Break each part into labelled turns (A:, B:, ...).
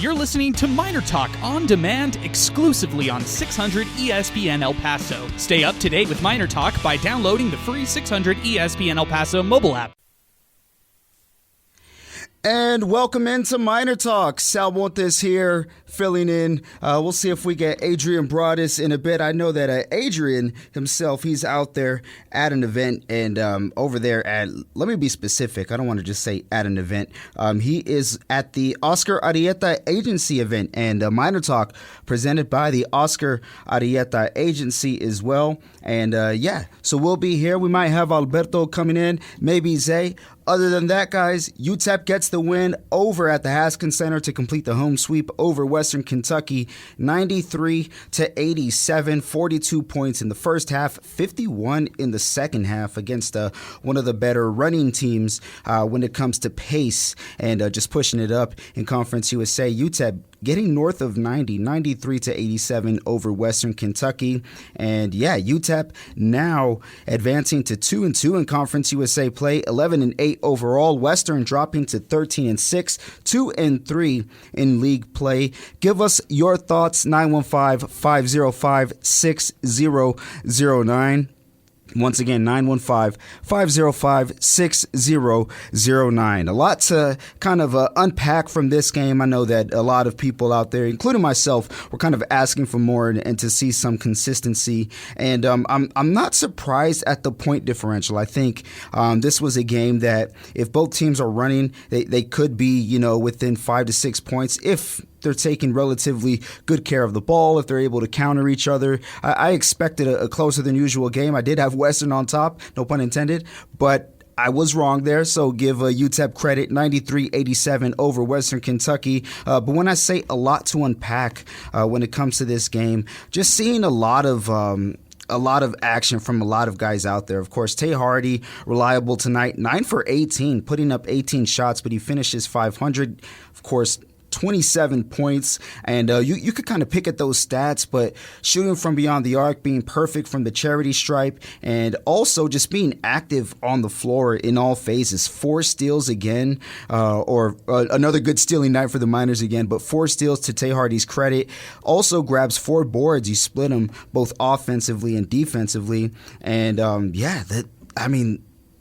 A: You're listening to MinerTalk on demand exclusively on 600 ESPN El Paso. Stay up to date with MinerTalk by downloading the free 600 ESPN El Paso mobile app.
B: And welcome into MinerTalk. Sal Montes here, filling in. We'll see if we get Adrian Broadus in a bit. I know that Adrian himself, he's out there at an event and over there at, let me be specific. I don't want to just say at an event. He is at the Oscar Arieta Agency event, and MinerTalk presented by the Oscar Arieta Agency as well. And so we'll be here. We might have Alberto coming in, maybe Zay. Other than that, guys, UTEP gets the win over at the Haskins Center to complete the home sweep over Western Kentucky, 93-87, 42 points in the first half, 51 in the second half against one of the better running teams when it comes to pace and just pushing it up in Conference USA. UTEP getting north of 90, 93-87 over Western Kentucky. And UTEP now advancing to 2-2 in Conference USA play, 11-8 overall. Western dropping to 13-6, 2-3 in league play. Give us your thoughts, 915-505-6009. Once again, 915-505-6009. A lot to kind of unpack from this game. I know that a lot of people out there, including myself, were kind of asking for more and to see some consistency. And I'm not surprised at the point differential. I think this was a game that if both teams are running, they could be, within 5 to 6 points if they're taking relatively good care of the ball, if they're able to counter each other. I expected a closer than usual game. I did have Western on top, no pun intended, but I was wrong there, so give UTEP credit, 93-87 over Western Kentucky. But when I say a lot to unpack when it comes to this game, just seeing a lot of action from a lot of guys out there. Of course, Tay Hardy, reliable tonight, 9 for 18, putting up 18 shots, but he finishes 500. Of course, 27 points, and you could kind of pick at those stats, but shooting from beyond the arc, being perfect from the charity stripe, and also just being active on the floor in all phases. 4 steals again, or another good stealing night for the Miners again, but 4 steals to Tay Hardy's credit. Also grabs 4 boards. He split them both offensively and defensively, and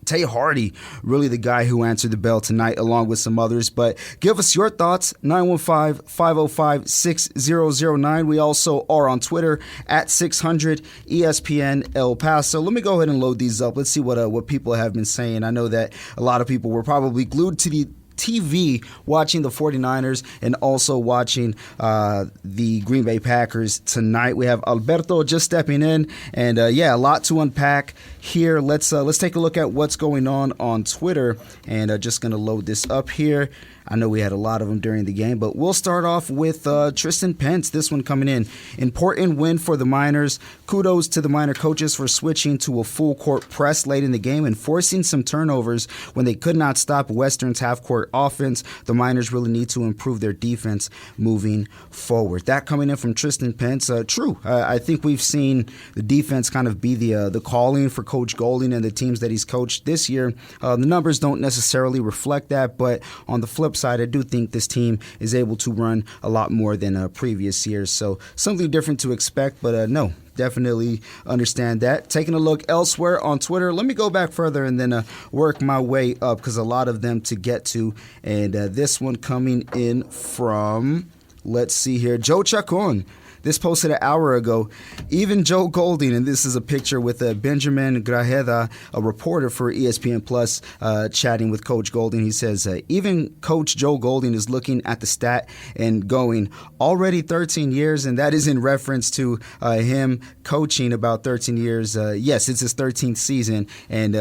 B: Tay Hardy, really the guy who answered the bell tonight, along with some others. But give us your thoughts, 915-505-6009. We also are on Twitter at 600 ESPN El Paso. Let me go ahead and load these up. Let's see what people have been saying. I know that a lot of people were probably glued to the TV watching the 49ers and also watching the Green Bay Packers tonight. We have Alberto just stepping in, and a lot to unpack here. Let's take a look at what's going on Twitter, and just going to load this up here. I know we had a lot of them during the game, but we'll start off with Tristan Pence. This one coming in. Important win for the Miners. Kudos to the Miner coaches for switching to a full court press late in the game and forcing some turnovers when they could not stop Western's half-court offense. The Miners really need to improve their defense moving forward. That coming in from Tristan Pence. True. I think we've seen the defense kind of be the calling for Coach Golding and the teams that he's coached this year. The numbers don't necessarily reflect that, but on the flip side, I do think this team is able to run a lot more than previous years. So something different to expect, but no, definitely understand that. Taking a look elsewhere on Twitter, let me go back further and then work my way up because a lot of them to get to. And this one coming in from, let's see here, Joe Chacon. This posted an hour ago. Even Joe Golding, and this is a picture with Benjamin Grajeda, a reporter for ESPN Plus, chatting with Coach Golding. He says, even Coach Joe Golding is looking at the stat and going, already 13 years, and that is in reference to him coaching about 13 years. Yes, it's his 13th season, and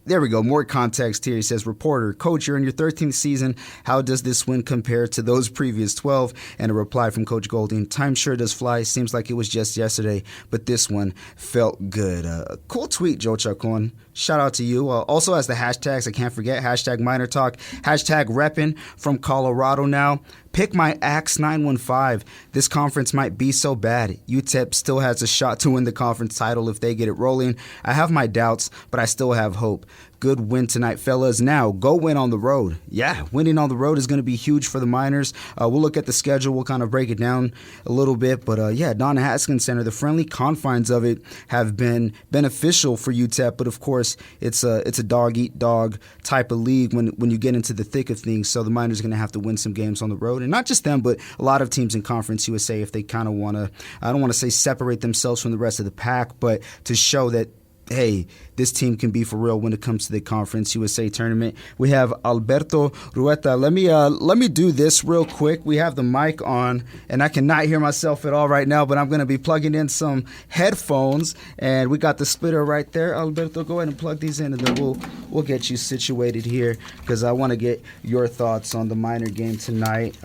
B: there we go. More context here. He says, reporter, Coach, you're in your 13th season. How does this win compare to those previous 12? And a reply from Coach Golding, time sure does fly. Seems like it was just yesterday, but this one felt good. Cool tweet, Joe Chacon. Shout out to you. Also has the hashtags, I can't forget, hashtag MinerTalk, hashtag reppin' from Colorado now. Pick my Axe 915. This conference might be so bad. UTEP still has a shot to win the conference title if they get it rolling. I have my doubts, but I still have hope. Good win tonight, fellas. Now, go win on the road. Yeah, winning on the road is going to be huge for the Miners. We'll look at the schedule. We'll kind of break it down a little bit. But, Don Haskins Center, the friendly confines of it have been beneficial for UTEP. But, of course, it's a dog-eat-dog type of league when you get into the thick of things. So the Miners are going to have to win some games on the road. And not just them, but a lot of teams in Conference USA, if they kind of want to, I don't want to say separate themselves from the rest of the pack, but to show that, hey, this team can be for real when it comes to the Conference USA tournament. We have Alberto Rueta. Let me do this real quick. We have the mic on, and I cannot hear myself at all right now, but I'm going to be plugging in some headphones, and we got the splitter right there. Alberto, go ahead and plug these in, and then we'll get you situated here because I want to get your thoughts on the Miner game tonight.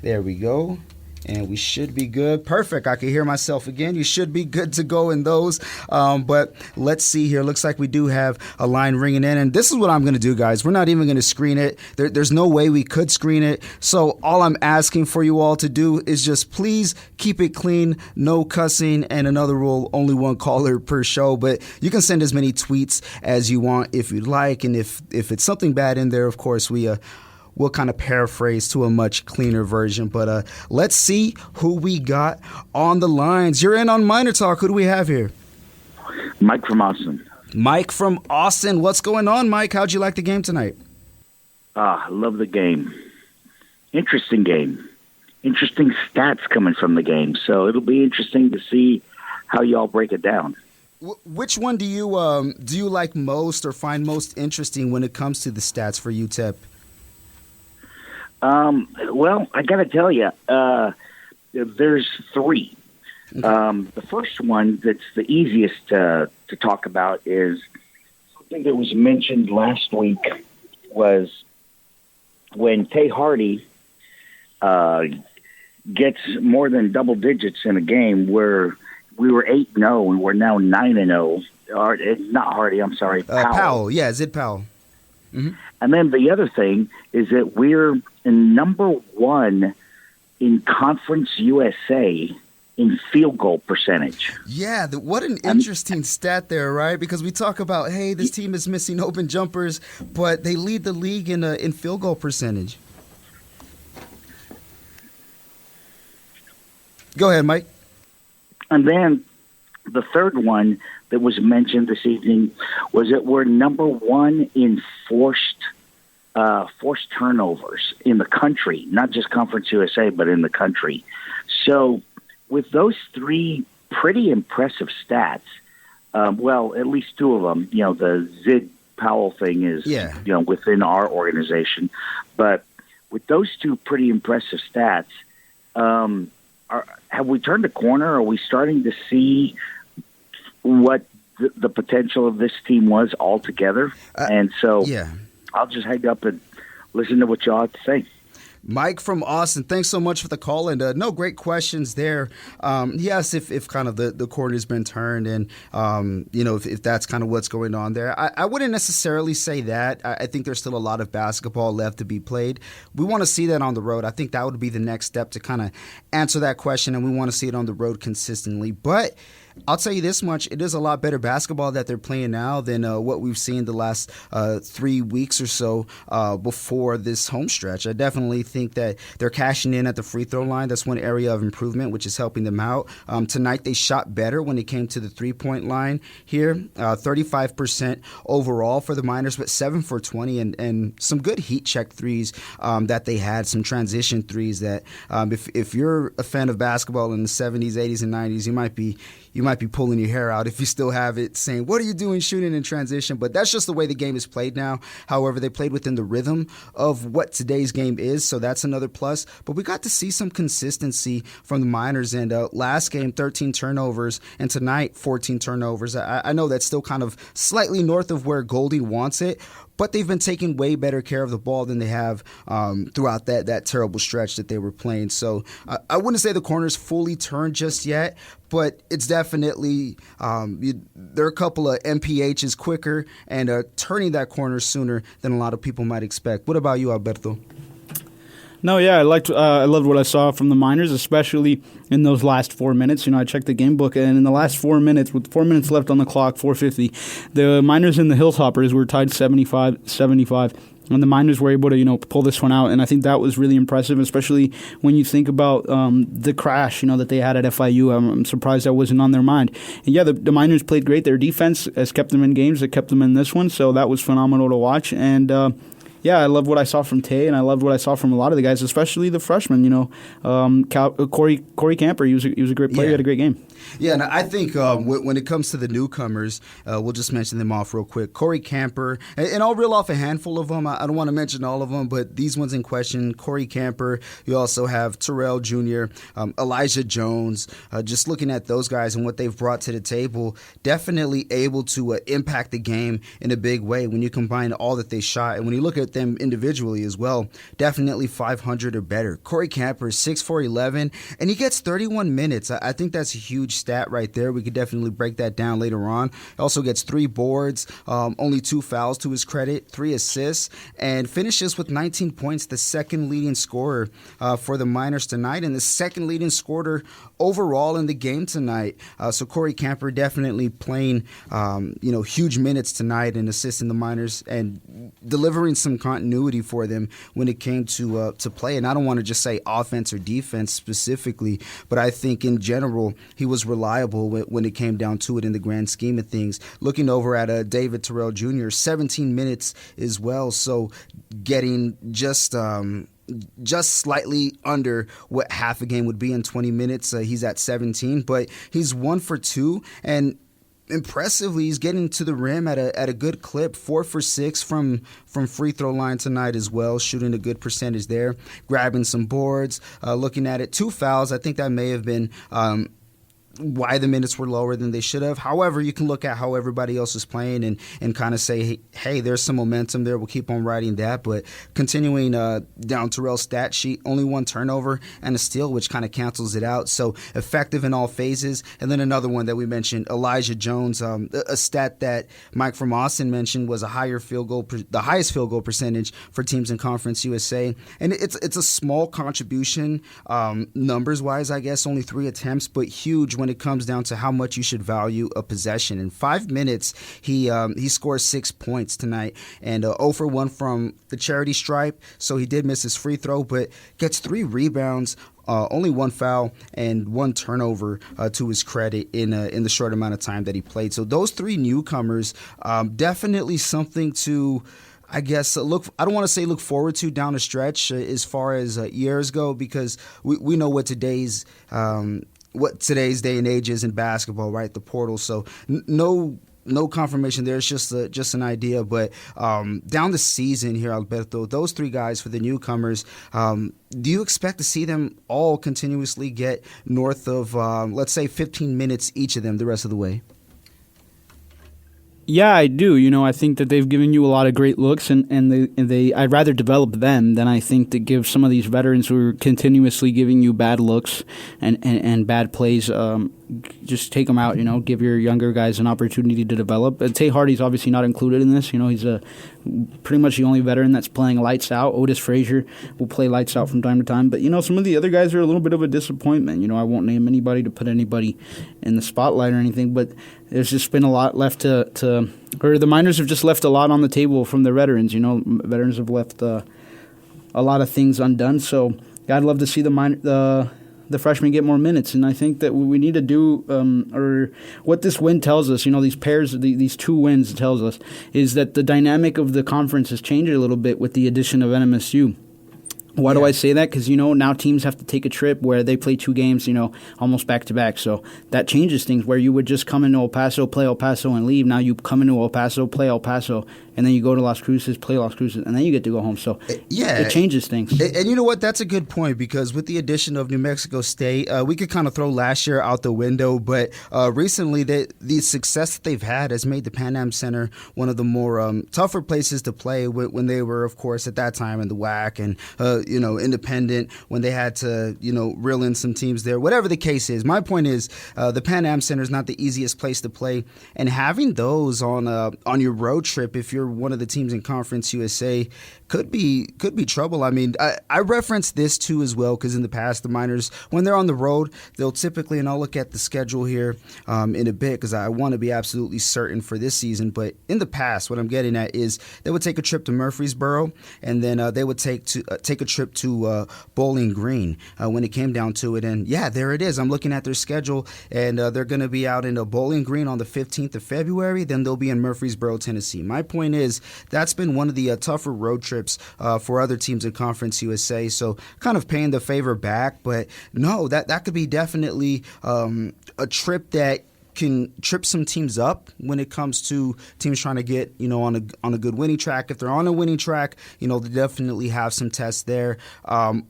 B: There we go. And we should be good. Perfect. I can hear myself again. You should be good to go in those. But let's see here. Looks like we do have a line ringing in. And this is what I'm going to do, guys. We're not even going to screen it. There's no way we could screen it. So all I'm asking for you all to do is just please keep it clean, no cussing, and another rule, only one caller per show. But you can send as many tweets as you want if you'd like. And if it's something bad in there, of course, we'll kind of paraphrase to a much cleaner version. But let's see who we got on the lines. You're in on MinerTalk. Who do we have here?
C: Mike from Austin.
B: Mike from Austin. What's going on, Mike? How'd you like the game tonight?
C: I love the game. Interesting game. Interesting stats coming from the game. So it'll be interesting to see how y'all break it down.
B: Which one do you like most or find most interesting when it comes to the stats for UTEP?
C: Well, I got to tell you, there's three. The first one that's the easiest to talk about is something that was mentioned last week was when Tay Hardy gets more than double digits in a game where we were 8-0 and we're now 9-0. Or, not Hardy, I'm sorry, Powell.
B: Powell, yeah, Zid Powell. Mm-hmm.
C: And then the other thing is that we're number one in Conference USA in field goal percentage.
B: Yeah, what an interesting stat there, right? Because we talk about, hey, this team is missing open jumpers, but they lead the league in field goal percentage. Go ahead, Mike.
C: And then the third one that was mentioned this evening was that we're number one in forced turnovers in the country, not just Conference USA, but in the country. So with those three pretty impressive stats, well, at least two of them, the Zid Powell thing is, within our organization. But with those two pretty impressive stats, have we turned a corner? Are we starting to see what the potential of this team was altogether? And so I'll just hang up and listen to what y'all have to say.
B: Mike from Austin, thanks so much for the call. And no, great questions there. Yes, if kind of the corner's been turned and, if that's kind of what's going on there. I wouldn't necessarily say that. I think there's still a lot of basketball left to be played. We want to see that on the road. I think that would be the next step to kind of answer that question, and we want to see it on the road consistently. But I'll tell you this much, it is a lot better basketball that they're playing now than what we've seen the last 3 weeks or so before this home stretch. I definitely think that they're cashing in at the free throw line. That's one area of improvement, which is helping them out. Tonight they shot better when it came to the three-point line here, 35% overall for the Miners, but 7 for 20 and some good heat check threes that they had, some transition threes that if you're a fan of basketball in the 70s, 80s, and 90s, you might be pulling your hair out if you still have it, saying, what are you doing shooting in transition? But that's just the way the game is played now. However, they played within the rhythm of what today's game is, so that's another plus. But we got to see some consistency from the Miners. And last game, 13 turnovers, and tonight, 14 turnovers. I know that's still kind of slightly north of where Goldie wants it, but they've been taking way better care of the ball than they have throughout that terrible stretch that they were playing. So I wouldn't say the corner's fully turned just yet, but it's definitely there are a couple of MPHs quicker and turning that corner sooner than a lot of people might expect. What about you, Alberto?
D: No, yeah, I loved what I saw from the Miners, especially in those last 4 minutes. I checked the game book, and in the last 4 minutes, with 4 minutes left on the clock, 4:50, the Miners and the Hilltoppers were tied 75-75. And the Miners were able to, pull this one out, and I think that was really impressive, especially when you think about the crash, that they had at FIU. I'm surprised that wasn't on their mind. And yeah, the Miners played great. Their defense has kept them in games. It kept them in this one, so that was phenomenal to watch. And yeah, I love what I saw from Tay, and I loved what I saw from a lot of the guys, especially the freshmen. Corey Camper, he was a great player. He had a great game.
B: Yeah, and I think when it comes to the newcomers, we'll just mention them off real quick. Corey Camper, and I'll reel off a handful of them. I don't want to mention all of them, but these ones in question, Corey Camper. You also have Terrell Jr., Elijah Jones. Just looking at those guys and what they've brought to the table, definitely able to impact the game in a big way when you combine all that they shot. And when you look at them individually as well, definitely 500 or better. Corey Camper, 6'4", and he gets 31 minutes. I think that's a huge stat right there. We could definitely break that down later on. He also gets 3 boards, only 2 fouls to his credit, 3 assists, and finishes with 19 points, the second leading scorer for the Miners tonight, and the second leading scorer overall in the game tonight. So Corey Camper definitely playing huge minutes tonight and assisting the Miners and delivering some continuity for them when it came to play. And I don't want to just say offense or defense specifically, but I think in general he was reliable when it came down to it in the grand scheme of things. Looking over at David Terrell Jr., 17 minutes as well, so getting just slightly under what half a game would be in 20 minutes. He's at 17, but he's 1 for 2, and impressively, he's getting to the rim at a good clip, 4 for 6 from free throw line tonight as well, shooting a good percentage there, grabbing some boards. Looking at it, 2 fouls. I think that may have been why the minutes were lower than they should have. However, you can look at how everybody else is playing and kind of say, hey, there's some momentum there. We'll keep on riding that. But continuing down Terrell's stat sheet, only 1 turnover and a steal, which kind of cancels it out. So effective in all phases. And then another one that we mentioned, Elijah Jones, a stat that Mike from Austin mentioned was the highest field goal percentage for teams in Conference USA. And it's a small contribution numbers-wise, I guess, only 3 attempts, but huge when it comes down to how much you should value a possession. In 5 minutes, he scores 6 points tonight, and 0 for 1 from the charity stripe, so he did miss his free throw, but gets 3 rebounds, only 1 foul, and 1 turnover to his credit in the short amount of time that he played. So those 3 newcomers, definitely something to, I guess, I don't want to say look forward to down the stretch as far as years go, because we know what today's day and age is in basketball, right? The portal. So no confirmation there. It's just an idea. But down the season here, Alberto, those 3 guys for the newcomers, do you expect to see them all continuously get north of, let's say, 15 minutes each of them the rest of the way?
D: Yeah, I do. I think that they've given you a lot of great looks, and I'd rather develop them than I think to give some of these veterans who are continuously giving you bad looks and bad plays. Just take them out, give your younger guys an opportunity to develop. Tay Hardy's obviously not included in this. He's pretty much the only veteran that's playing lights out. Otis Frazier will play lights out from time to time. But, some of the other guys are a little bit of a disappointment. I won't name anybody to put anybody in the spotlight or anything, but there's just been a lot left or the Miners have just left a lot on the table from the veterans. Veterans have left a lot of things undone. So I'd love to see the freshmen get more minutes, and I think that what we need to do, or what this win tells us, these pairs, these 2 wins tells us, is that the dynamic of the conference has changed a little bit with the addition of NMSU. Why do I say that? Because, now teams have to take a trip where they play 2 games, almost back-to-back. So that changes things, where you would just come into El Paso, play El Paso, and leave. Now you come into El Paso, play El Paso, and then you go to Las Cruces, play Las Cruces, and then you get to go home. So it changes things.
B: And you know what? That's a good point, because with the addition of New Mexico State, we could kind of throw last year out the window, but recently the success that they've had has made the Pan Am Center one of the more tougher places to play when they were, of course, at that time in the WAC, and Independent when they had to, reel in some teams there. Whatever the case is, my point is the Pan Am Center is not the easiest place to play, and having those on your road trip, if you're one of the teams in Conference USA, could be trouble. I mean, I reference this too as well because in the past the Miners, when they're on the road, they'll typically, and I'll look at the schedule here in a bit because I want to be absolutely certain for this season, but in the past, what I'm getting at is they would take a trip to Murfreesboro, and then they would take a trip to Bowling Green when it came down to it. And yeah, there it is. I'm looking at their schedule, and they're going to be out in Bowling Green on the 15th of February. Then they'll be in Murfreesboro, Tennessee. My point is that's been one of the tougher road trips for other teams in Conference USA. So kind of paying the favor back, but no, that could be definitely a trip that can trip some teams up when it comes to teams trying to get, on a good winning track. If they're on a winning track, they definitely have some tests there.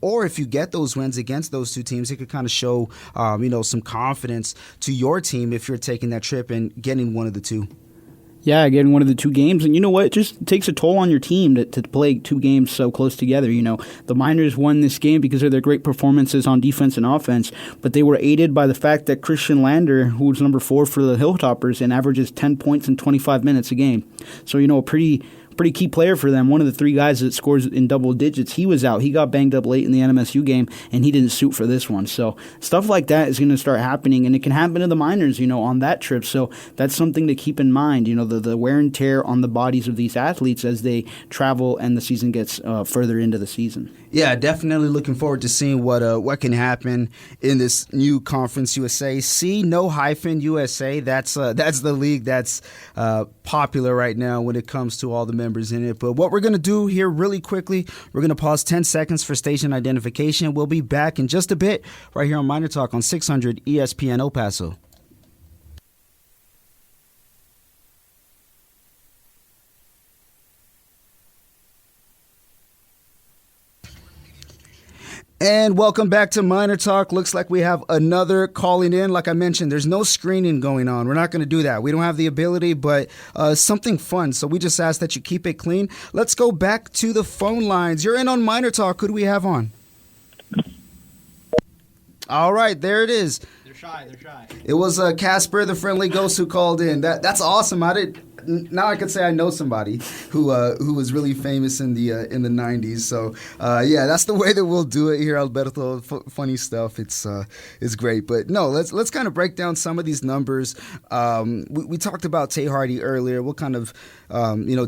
B: Or if you get those wins against those two teams, it could kind of show, some confidence to your team if you're taking that trip and getting one of the two.
D: Yeah, getting one of the two games. And you know what? It just takes a toll on your team to play two games so close together. The Miners won this game because of their great performances on defense and offense, but they were aided by the fact that Christian Lander, who was number 4 for the Hilltoppers and averages 10 points in 25 minutes a game. So, a pretty key player for them. One of the 3 guys that scores in double digits, he was out. He got banged up late in the NMSU game, and he didn't suit for this one. So stuff like that is going to start happening, and it can happen to the Miners, on that trip. So that's something to keep in mind, the wear and tear on the bodies of these athletes as they travel and the season gets further into the season.
B: Yeah, definitely looking forward to seeing what can happen in this new Conference USA. USA. That's the league that's popular right now when it comes to all the members in it. But what we're going to do here really quickly, we're going to pause 10 seconds for station identification. We'll be back in just a bit right here on MinerTalk on 600 ESPN El Paso. And welcome back to MinerTalk. Looks like we have another calling in. Like I mentioned, there's no screening going on. We're not going to do that. We don't have the ability, but something fun. So we just ask that you keep it clean. Let's go back to the phone lines. You're in on MinerTalk. Who do we have on? All right, there it is.
D: They're shy.
B: It was Casper, the friendly ghost, who called in. That's awesome. Now I could say I know somebody who was really famous in the 90s. So yeah, that's the way that we'll do it here, Alberto. Funny stuff. It's great. But no, let's kind of break down some of these numbers. We talked about Tay Hardy earlier. We'll kind of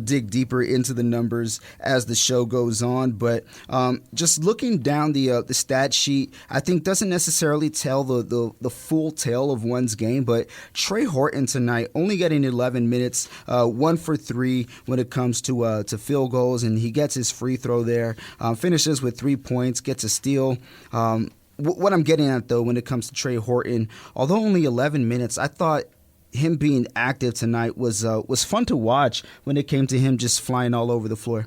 B: dig deeper into the numbers as the show goes on. But just looking down the stat sheet, I think doesn't necessarily tell the full tale of one's game. But Trey Horton tonight only getting 11 minutes. 1 for 3 when it comes to field goals, and he gets his free throw there. Finishes with 3 points, gets a steal. What I'm getting at, though, when it comes to Trey Horton, although only 11 minutes, I thought him being active tonight was fun to watch when it came to him just flying all over the floor.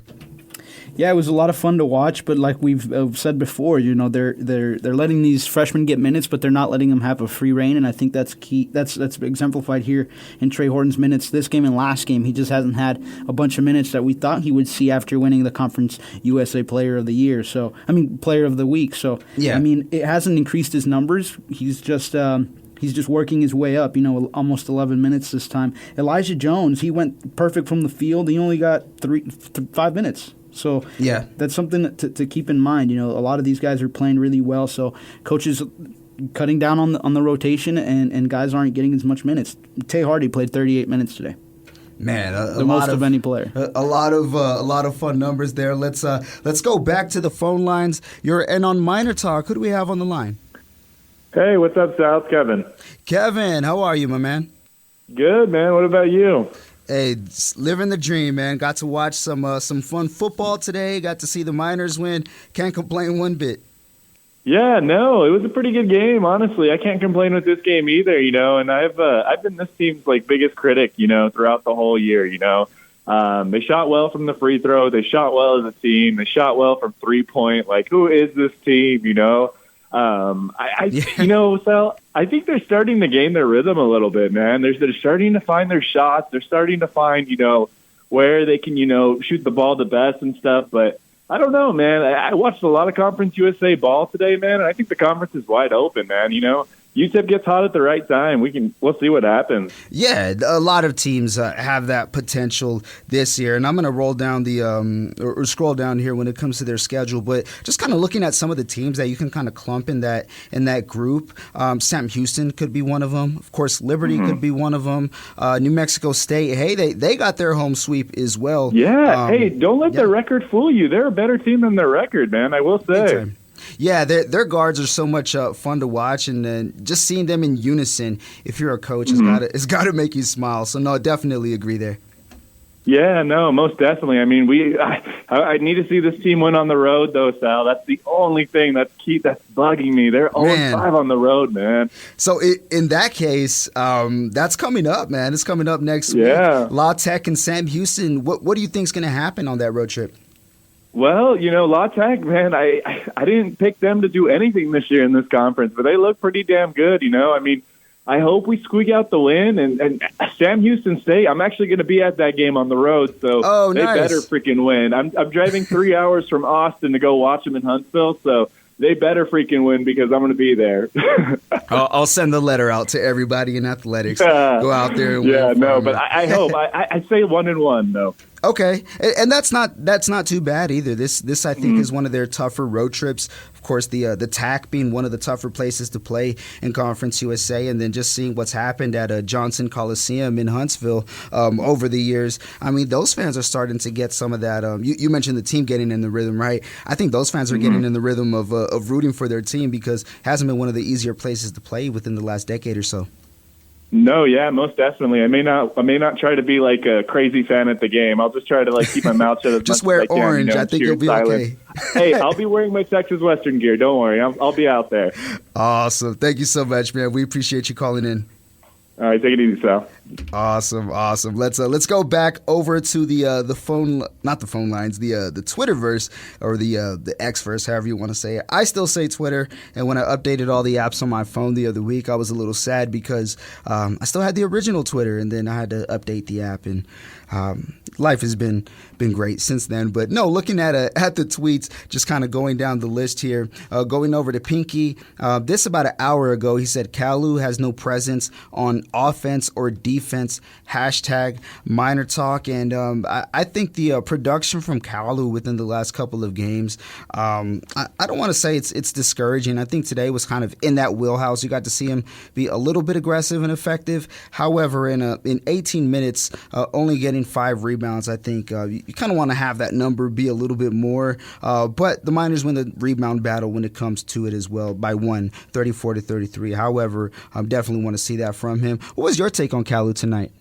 D: Yeah, it was a lot of fun to watch, but like we've said before, they're letting these freshmen get minutes, but they're not letting them have a free reign, and I think that's key. That's exemplified here in Trey Horton's minutes this game and last game. He just hasn't had a bunch of minutes that we thought he would see after winning the Conference USA Player of the Year. Player of the Week. So
B: yeah,
D: it hasn't increased his numbers. He's just working his way up, almost 11 minutes this time. Elijah Jones, he went perfect from the field. He only got 5 minutes. So
B: yeah,
D: that's something to keep in mind. A lot of these guys are playing really well, so coaches cutting down on the rotation, and guys aren't getting as much minutes. Tay Hardy played 38 minutes today.
B: Man,
D: the most of any player.
B: A lot of fun numbers there. Let's go back to the phone lines. And on MinerTalk, who do we have on the line?
E: Hey, what's up, Sal? It's Kevin.
B: Kevin, how are you, my man?
E: Good, man. What about you?
B: Hey, living the dream, man. Got to watch some fun football today. Got to see the Miners win. Can't complain one bit.
E: Yeah, no, it was a pretty good game, honestly. I can't complain with this game either, and I've been this team's biggest critic, throughout the whole year, They shot well from the free throw. They shot well as a team. They shot well from 3-point. Who is this team, Sal, I think they're starting to gain their rhythm a little bit, man. They're starting to find their shots. They're starting to find, where they can, shoot the ball the best and stuff. But I don't know, man. I watched a lot of Conference USA ball today, man, and I think the conference is wide open, man. UTEP gets hot at the right time. We'll see what happens.
B: Yeah, a lot of teams have that potential this year, and I'm going to roll down or scroll down here when it comes to their schedule. But just kind of looking at some of the teams that you can kind of clump in that group, Sam Houston could be one of them. Of course, Liberty could be one of them. New Mexico State, hey, they got their home sweep as well.
E: Yeah, hey, don't let their record fool you. They're a better team than their record, man. I will say.
B: Yeah, their guards are so much fun to watch, and then just seeing them in unison, if you're a coach, it's got to make you smile. So, no, definitely agree there.
E: Yeah, no, most definitely. I mean, I need to see this team win on the road, though, Sal. That's the only thing that's bugging me. They're 0-5 on the road, man.
B: So, in that case, that's coming up, man. It's coming up next week. La Tech and Sam Houston. What do you think is going to happen on that road trip?
E: Well, La Tech, man, I didn't pick them to do anything this year in this conference, but they look pretty damn good, I mean, I hope we squeak out the win. And Sam Houston State, I'm actually going to be at that game on the road, so they better freaking win. I'm driving 3 hours from Austin to go watch them in Huntsville, so they better freaking win because I'm going to be there.
B: I'll send the letter out to everybody in athletics. Go out there and win.
E: Yeah, no, but I hope. I say 1-1, though.
B: Okay, and that's not too bad either. This I think is one of their tougher road trips. Of course, the TAC being one of the tougher places to play in Conference USA, and then just seeing what's happened at Johnson Coliseum in Huntsville over the years. I mean, those fans are starting to get some of that. You mentioned the team getting in the rhythm, right? I think those fans are getting in the rhythm of rooting for their team because it hasn't been one of the easier places to play within the last decade or so.
E: No, yeah, most definitely. I may not try to be like a crazy fan at the game. I'll just try to keep my mouth shut as
B: just
E: much
B: wear
E: as I can,
B: orange. I think you'll be okay.
E: Hey, I'll be wearing my Texas Western gear. Don't worry, I'll be out there.
B: Awesome. Thank you so much, man. We appreciate you calling in.
E: All right, take it easy, Sal.
B: Awesome. Let's go back over to the phone, not the phone lines, the Twitterverse or the Xverse, however you want to say it. I still say Twitter, and when I updated all the apps on my phone the other week, I was a little sad because I still had the original Twitter, and then I had to update the app, and life has been great since then. But no, looking at the tweets, just kind of going down the list here, going over to Pinky. This about an hour ago, he said Kalu has no presence on offense or defense. #MinerTalk. And I think the production from Kalu within the last couple of games, I don't want to say it's discouraging. I think today was kind of in that wheelhouse. You got to see him be a little bit aggressive and effective. However, in 18 minutes, only getting 5 rebounds, I think you kind of want to have that number be a little bit more. But the Miners win the rebound battle when it comes to it as well by 34-33. However, I definitely want to see that from him. What was your take on Kalu tonight?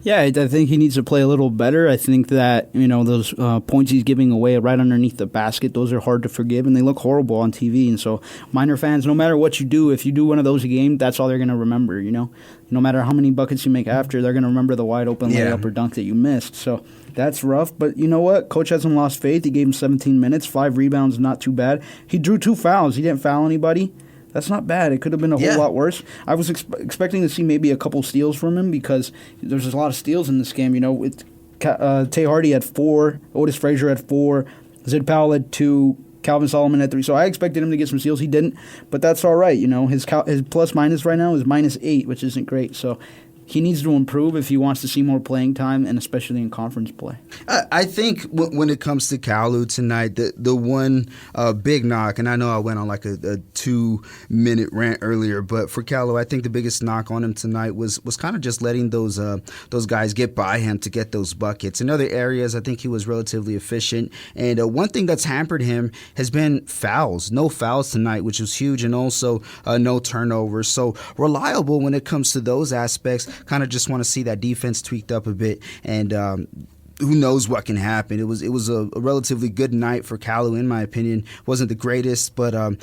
D: Yeah, I think he needs to play a little better. I think that, those points he's giving away right underneath the basket, those are hard to forgive, and they look horrible on TV. And so Miner fans, no matter what you do, if you do one of those a game, that's all they're going to remember, No matter how many buckets you make after, they're going to remember the wide open layup or dunk that you missed. So that's rough. But you know what? Coach hasn't lost faith. He gave him 17 minutes, 5 rebounds, not too bad. He drew 2 fouls. He didn't foul anybody. That's not bad. It could have been a whole lot worse. I was expecting to see maybe a couple steals from him because there's a lot of steals in this game. Tay Hardy had 4, Otis Frazier had 4, Zid Powell had 2, Calvin Solomon had 3. So I expected him to get some steals. He didn't, but that's all right. His plus-minus right now is -8, which isn't great. So he needs to improve if he wants to see more playing time, and especially in conference play.
B: I think when it comes to Kalu tonight, the one big knock, and I know I went on like a 2-minute rant earlier, but for Kalu, I think the biggest knock on him tonight was kind of just letting those guys get by him to get those buckets. In other areas, I think he was relatively efficient, and one thing that's hampered him has been fouls. No fouls tonight, which was huge, and also no turnovers. So reliable when it comes to those aspects. Kind of just want to see that defense tweaked up a bit, and who knows what can happen. It was a relatively good night for Kalu, in my opinion. Wasn't the greatest, but a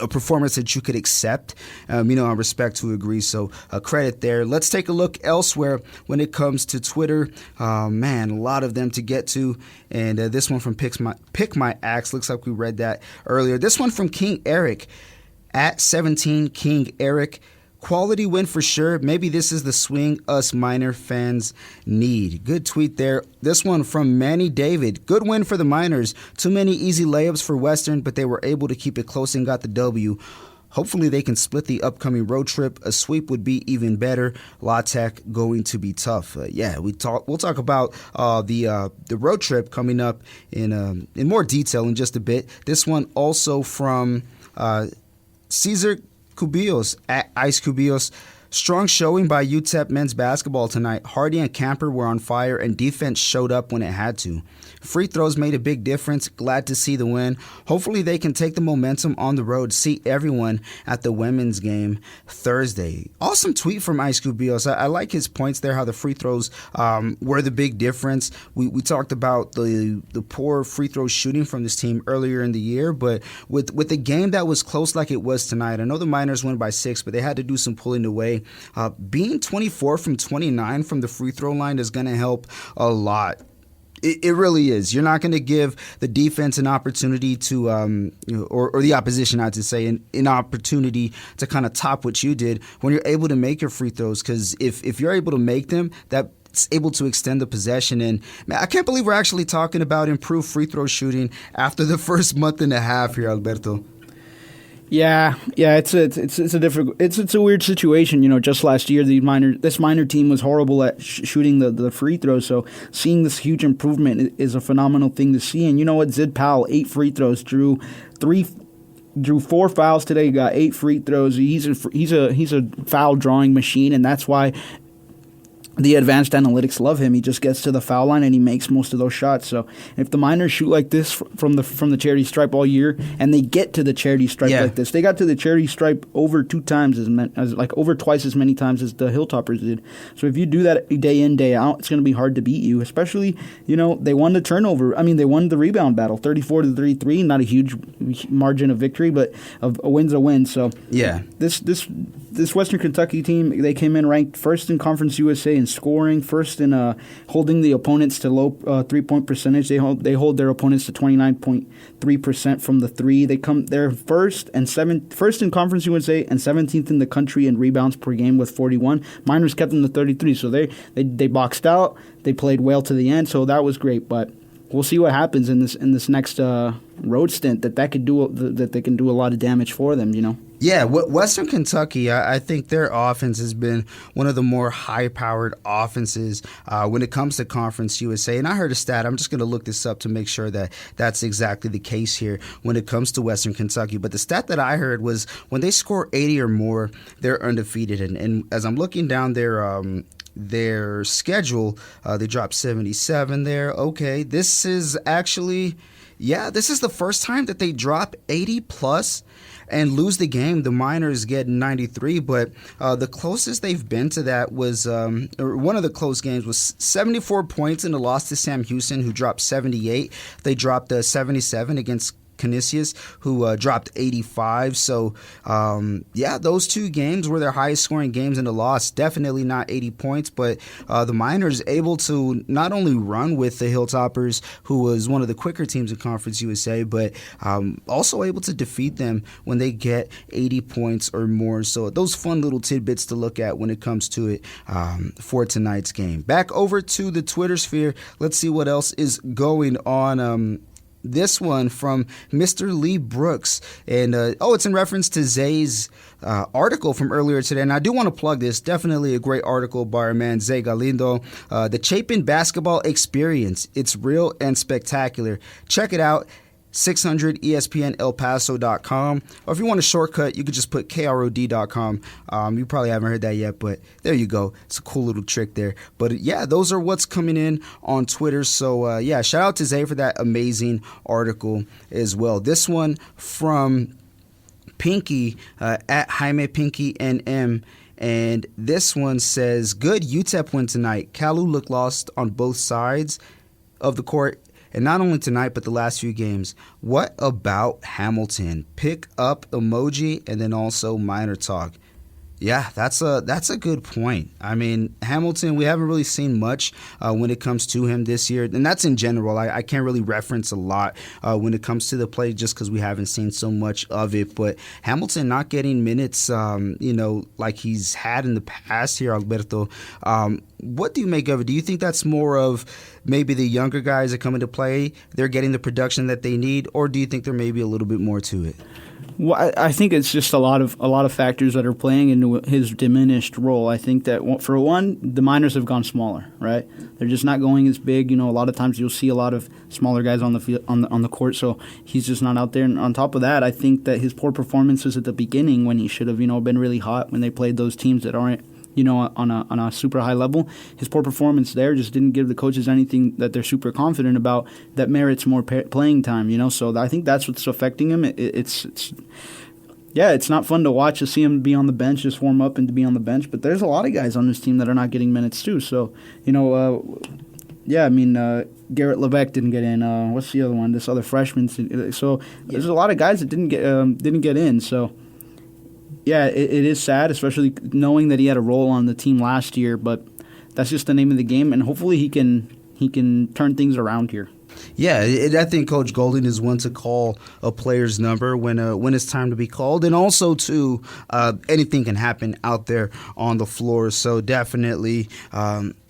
B: performance that you could accept. I respect to agree. So credit there. Let's take a look elsewhere when it comes to Twitter. Man, a lot of them to get to, and this one from Pick My Axe. Looks like we read that earlier. This one from King Eric at 17 King Eric. Quality win for sure. Maybe this is the swing us Miner fans need. Good tweet there. This one from Manny David. Good win for the Miners. Too many easy layups for Western, but they were able to keep it close and got the W. Hopefully they can split the upcoming road trip. A sweep would be even better. La Tech going to be tough. We'll talk about the road trip coming up in more detail in just a bit. This one also from Cesar Cubillos at Ice Cubillos. Strong showing by UTEP men's basketball tonight. Hardy and Camper were on fire, and defense showed up when it had to. Free throws made a big difference. Glad to see the win. Hopefully they can take the momentum on the road. See everyone at the women's game Thursday. Awesome tweet from Ice Cubillos. I like his points there, how the free throws were the big difference. We talked about the poor free throw shooting from this team earlier in the year, but with a game that was close like it was tonight, I know the Miners won by 6, but they had to do some pulling away. Being 24 from 29 from the free throw line is going to help a lot. It really is. You're not going to give the defense an opportunity to, or the opposition, I have to say, an opportunity to kind of top what you did when you're able to make your free throws. Because if you're able to make them, that's able to extend the possession. And man, I can't believe we're actually talking about improved free throw shooting after the first month and a half here, Alberto.
D: Yeah, it's a weird situation. Just last year, this Miner team was horrible at shooting the free throws. So seeing this huge improvement is a phenomenal thing to see. And you know what, Zid Powell, 8 free throws, drew 4 fouls today, got 8 free throws. He's a foul drawing machine, and that's why the advanced analytics love him. He just gets to the foul line and he makes most of those shots. So if the Miners shoot like this from the charity stripe all year, and they get to the charity stripe like this, they got to the charity stripe over 2 times over twice as many times as the Hilltoppers did. So if you do that day in, day out, it's going to be hard to beat you. Especially, they won the turnover. I mean, they won the rebound battle, 34-33. Not a huge margin of victory, but a win's a win. So
B: yeah,
D: this Western Kentucky team, they came in ranked first in Conference USA in scoring, first in holding the opponents to low 3-point percentage. They hold their opponents to 29.3% from the three. They're first in Conference USA and 17th in the country in rebounds per game with 41. Miners kept them to 33, so they boxed out. They played well to the end, so that was great. But we'll see what happens in this next road stint that they can do a lot of damage for them.
B: Yeah, Western Kentucky, I think their offense has been one of the more high-powered offenses when it comes to Conference USA. And I heard a stat. I'm just going to look this up to make sure that that's exactly the case here when it comes to Western Kentucky. But the stat that I heard was when they score 80 or more, they're undefeated. And as I'm looking down their schedule, they dropped 77 there. Okay, this is actually, this is the first time that they drop 80-plus and lose the game. The Miners get 93, but the closest they've been to that was, or one of the close games was 74 points in the loss to Sam Houston, who dropped 78. They dropped 77 against Canisius, who dropped 85. So, those 2 games were their highest scoring games in the loss. Definitely not 80 points, but the Miners able to not only run with the Hilltoppers, who was one of the quicker teams in Conference USA, but also able to defeat them when they get 80 points or more. So those fun little tidbits to look at when it comes to it for tonight's game. Back over to the Twitter sphere. Let's see what else is going on. This one from Mr. Lee Brooks, and it's in reference to Zay's article from earlier today, and I do want to plug this. Definitely a great article by our man Zay Galindo, The Chapin Basketball Experience. It's real and spectacular. Check it out. 600ESPNElPaso.com, or if you want a shortcut, you could just put KROD.com. You probably haven't heard that yet, but there you go. It's a cool little trick there. But those are what's coming in on Twitter. So shout out to Zay for that amazing article as well. This one from Pinky at Jaime Pinky NM. And this one says, good UTEP win tonight. Kalu looked lost on both sides of the court. And not only tonight, but the last few games. What about Hamilton? Pick up emoji and then also MinerTalk. Yeah, that's a good point. I mean, Hamilton, we haven't really seen much when it comes to him this year, and that's in general. I can't really reference a lot when it comes to the play just because we haven't seen so much of it. But Hamilton not getting minutes, like he's had in the past here, Alberto. What do you make of it? Do you think that's more of maybe the younger guys that come into play, they're getting the production that they need, or do you think there may be a little bit more to it?
D: Well, I think it's just a lot of factors that are playing into his diminished role. I think that for one, the Miners have gone smaller, right? They're just not going as big. A lot of times you'll see a lot of smaller guys on the field, on the court, so he's just not out there. And on top of that, I think that his poor performances at the beginning, when he should have been really hot when they played those teams that aren't on a super high level, his poor performance there just didn't give the coaches anything that they're super confident about that merits more playing time. So I think that's what's affecting him. It's not fun to watch to see him be on the bench, just warm up and to be on the bench. But there's a lot of guys on this team that are not getting minutes too. So Garrett Levesque didn't get in. What's the other one? This other freshman. So there's a lot of guys that didn't get in. So. Yeah, it is sad, especially knowing that he had a role on the team last year. But that's just the name of the game, and hopefully he can turn things around here.
B: Yeah, I think Coach Golden is one to call a player's number when it's time to be called, and also too, anything can happen out there on the floor. So definitely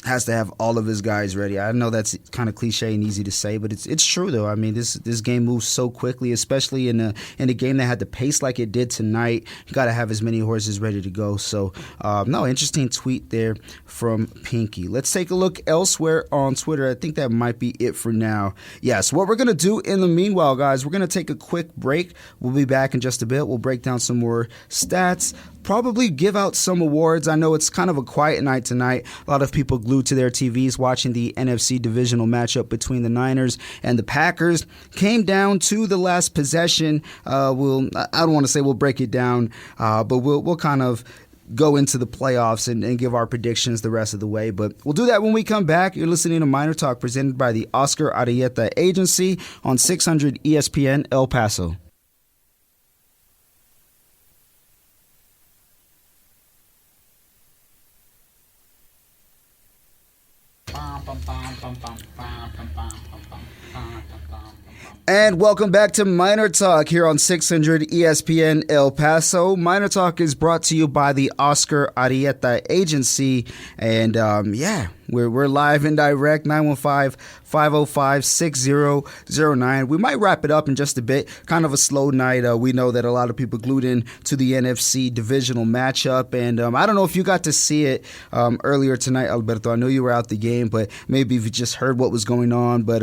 B: has to have all of his guys ready. I know that's kind of cliche and easy to say, but it's true though. I mean, this game moves so quickly, especially in a game that had the pace like it did tonight. You got to have as many horses ready to go. So, interesting tweet there from Pinky. Let's take a look elsewhere on Twitter. I think that might be it for now. Yes, what we're going to do in the meanwhile, guys, we're going to take a quick break. We'll be back in just a bit. We'll break down some more stats, probably give out some awards. I know it's kind of a quiet night tonight. A lot of people glued to their TVs watching the NFC divisional matchup between the Niners and the Packers. Came down to the last possession. I don't want to say we'll break it down, but we'll kind of go into the playoffs and give our predictions the rest of the way. But we'll do that when we come back. You're listening to Miner Talk, presented by the Oscar Arieta Agency on 600 ESPN El Paso. And welcome back to Miner Talk here on 600 ESPN El Paso. Miner Talk is brought to you by the Oscar Arieta Agency. And we're live and direct, 915-505-6009. We might wrap it up in just a bit. Kind of a slow night. We know that a lot of people glued in to the NFC divisional matchup. And I don't know if you got to see it earlier tonight, Alberto. I know you were out the game, but maybe you just heard what was going on. But